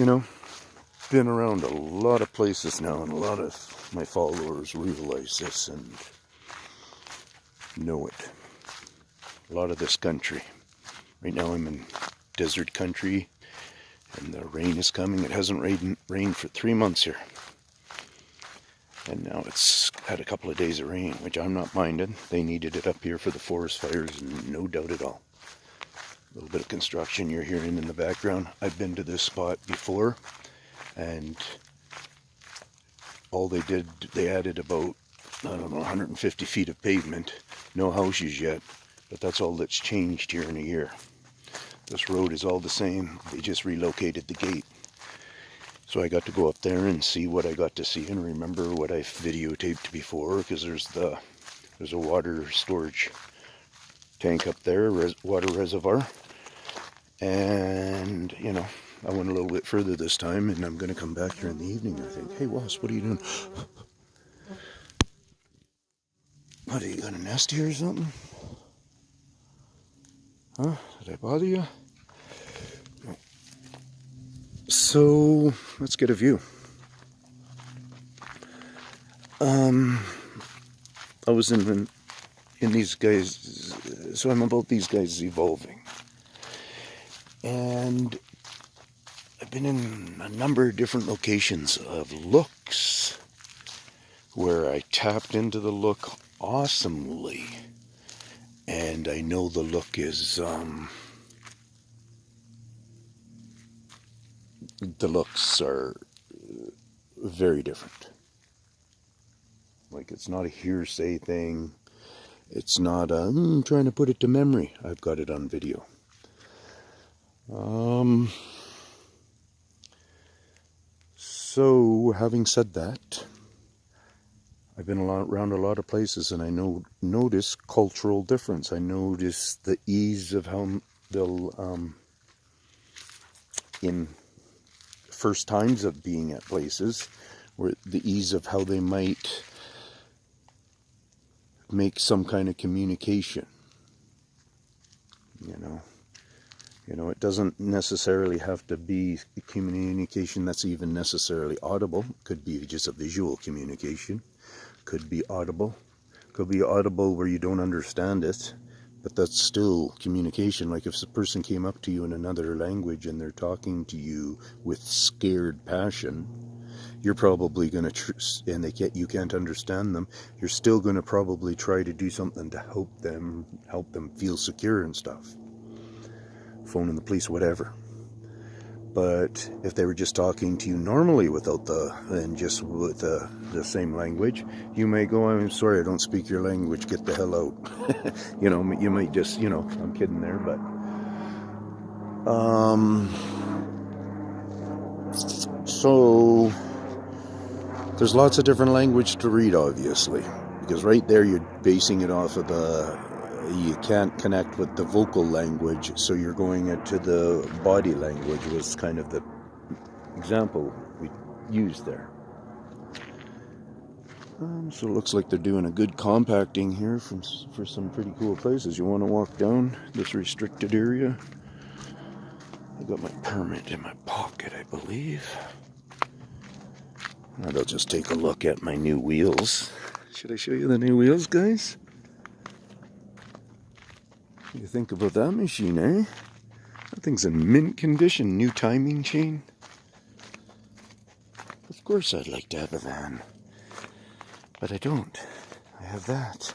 You know, been around a lot of places now, and a lot of my followers realize this and know it. A lot of this country. Right now I'm in desert country, and the rain is coming. It hasn't rained for 3 months here. And now it's had a couple of days of rain, which I'm not minding. They needed it up here for the forest fires, no doubt at all. A little bit of construction you're hearing in the background. I've been to this spot before, and all they did, they added about, I don't know, 150 feet of pavement. No houses yet, but that's all that's changed here in a year. This road is all the same. They just relocated the gate. So I got to go up there and see what I got to see and remember what I videotaped before, because there's a water storage tank up there, water reservoir. And, you know, I went a little bit further this time, and I'm going to come back here in the evening, I think. Hey, Wasp, what are you doing? What, are you got a nest here or something? Huh? Did I bother you? So, let's get a view. I was in these guys, so I'm about these guys evolving. And I've been in a number of different locations of looks where I tapped into the look awesomely. And I know the look is, the looks are very different. Like, it's not a hearsay thing. It's not a, trying to put it to memory. I've got it on video. So, having said that, I've been around a lot of places, and I notice cultural difference. I notice the ease of how they'll, in first times of being at places, where the ease of how they might make some kind of communication. You know, it doesn't necessarily have to be communication that's even necessarily audible. It could be just a visual communication. Could be audible. Could be audible where you don't understand it, but that's still communication. Like if a person came up to you in another language and they're talking to you with scared passion, you're probably going to, and you can't understand them, you're still going to probably try to do something to help them feel secure and stuff. Phoning the police, whatever. But if they were just talking to you normally without just with the same language, you may go, I'm sorry, I don't speak your language, get the hell out. You know, you might just, I'm kidding there, but so there's lots of different language to read, obviously, because right there you're basing it off of you can't connect with the vocal language, so you're going into the body language was kind of the example we used there. So it looks like they're doing a good compacting here for some pretty cool places. You want to walk down this restricted area? I got my permit in my pocket, I believe. And I'll just take a look at my new wheels. Should I show you the new wheels, guys? What do you think about that machine, eh? That thing's in mint condition. New timing chain. Of course I'd like to have a van. But I don't. I have that.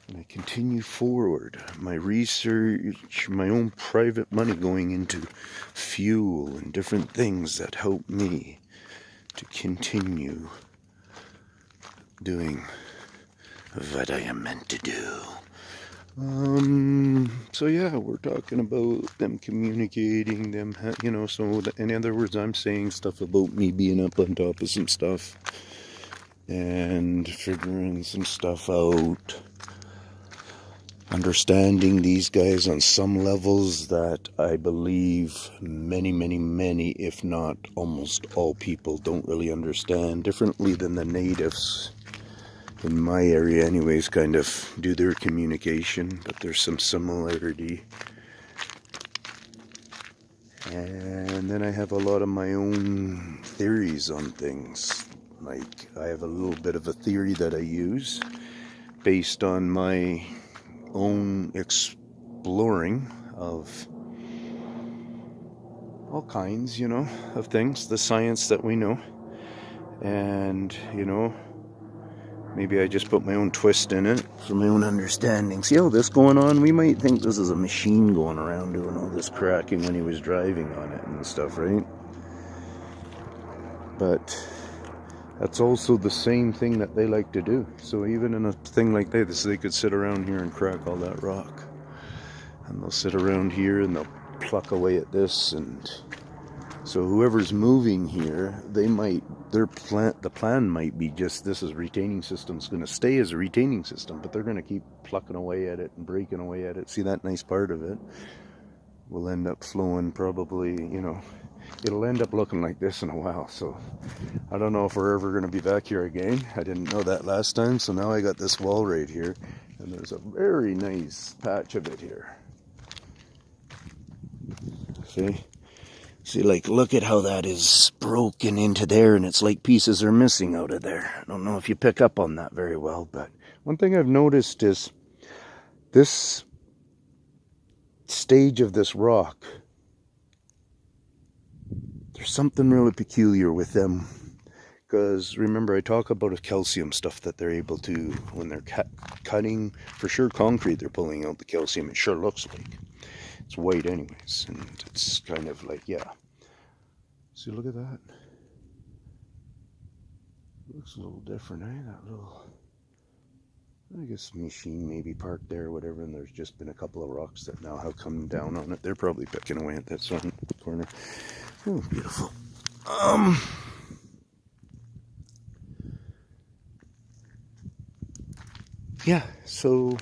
And I continue forward. My research, my own private money going into fuel and different things that help me to continue doing what I am meant to do. So yeah, we're talking about them communicating, them, so in other words, I'm saying stuff about me being up on top of some stuff and figuring some stuff out, understanding these guys on some levels that I believe many, if not almost all people don't really understand, differently than the natives. In my area anyways, kind of do their communication, but there's some similarity. And then I have a lot of my own theories on things. Like, I have a little bit of a theory that I use based on my own exploring of all kinds, you know, of things, the science that we know. And, you know, maybe I just put my own twist in it for my own understanding. See all this going on? We might think this is a machine going around doing all this cracking when he was driving on it and stuff, right? But that's also the same thing that they like to do. So even in a thing like this, they could sit around here and crack all that rock. And they'll sit around here and they'll pluck away at this. And so whoever's moving here, they might, the plan might be just this is retaining system's going to stay as a retaining system, but they're going to keep plucking away at it and breaking away at it. See that nice part of it? Will end up flowing probably, you know, it'll end up looking like this in a while. So I don't know if we're ever going to be back here again. I didn't know that last time. So now I got this wall right here, and there's a very nice patch of it here. See, like, look at how that is broken into there, and it's like pieces are missing out of there. I don't know if you pick up on that very well, but one thing I've noticed is this stage of this rock, there's something really peculiar with them. Because remember, I talk about the calcium stuff that they're able to, when they're cutting, for sure concrete, they're pulling out the calcium. It sure looks like. It's white anyways, and it's kind of like, yeah. See, look at that. It looks a little different, eh? That little, I guess, machine maybe parked there or whatever, and there's just been a couple of rocks that now have come down on it. They're probably picking away at that sun corner. Oh, beautiful. Yeah, so,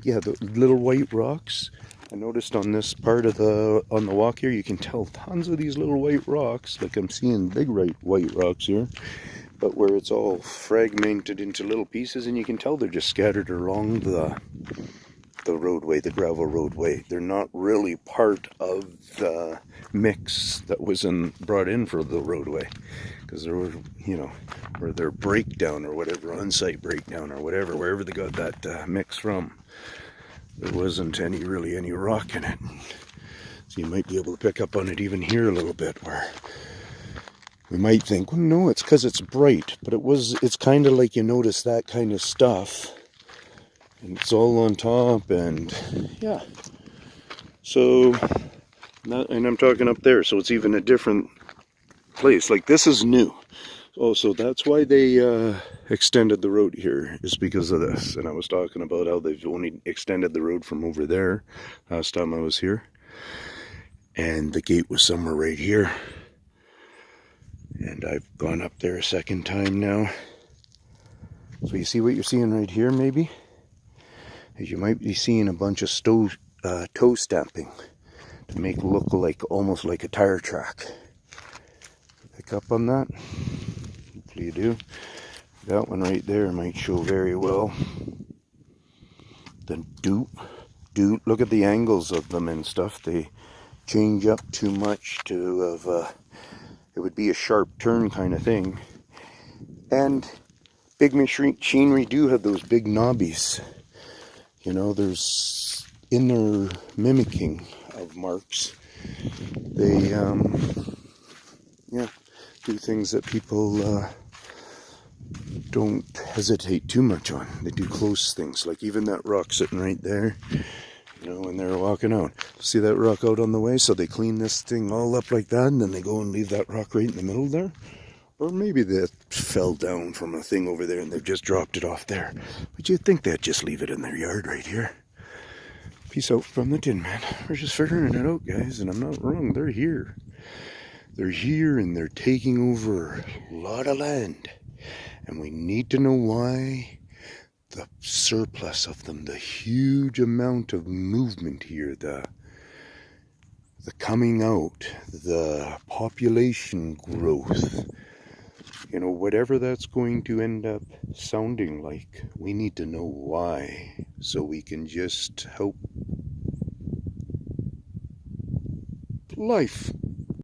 yeah, the little white rocks. I noticed on this part of on the walk here, you can tell tons of these little white rocks. Like I'm seeing big white rocks here, but where it's all fragmented into little pieces, and you can tell they're just scattered along the roadway, the gravel roadway. They're not really part of the mix that was brought in for the roadway, because there were, you know, or their breakdown or whatever, on-site breakdown or whatever, wherever they got that mix from. There wasn't really any rock in it. So you might be able to pick up on it even here a little bit, where we might think, well, no, it's because it's bright. But it's kind of like you notice that kind of stuff. And it's all on top, and yeah. So, and I'm talking up there, so it's even a different place. Like, this is new. Oh, so that's why they extended the road here, is because of this. And I was talking about how they've only extended the road from over there last time I was here. And the gate was somewhere right here. And I've gone up there a second time now. So you see what you're seeing right here, maybe? Is you might be seeing a bunch of toe stamping to make it look like almost like a tire track. Pick up on that? Hopefully you do. That one right there might show very well. The doot. Look at the angles of them and stuff. They change up too much to have, it would be a sharp turn kind of thing. And big machinery do have those big knobbies. You know, there's, in their mimicking of marks, they, yeah, do things that people don't hesitate too much on. They do close things, like even that rock sitting right there, you know, when they're walking out. See that rock out on the way? So they clean this thing all up like that, and then they go and leave that rock right in the middle there. Or maybe that fell down from a thing over there and they've just dropped it off there. But you'd think they'd just leave it in their yard right here. Peace out from the Tin Man. We're just figuring it out, guys, and I'm not wrong. They're here. They're here, and they're taking over a lot of land. And we need to know why. The surplus of them, the huge amount of movement here, the coming out, the population growth, you know, whatever that's going to end up sounding like, we need to know why, so we can just help life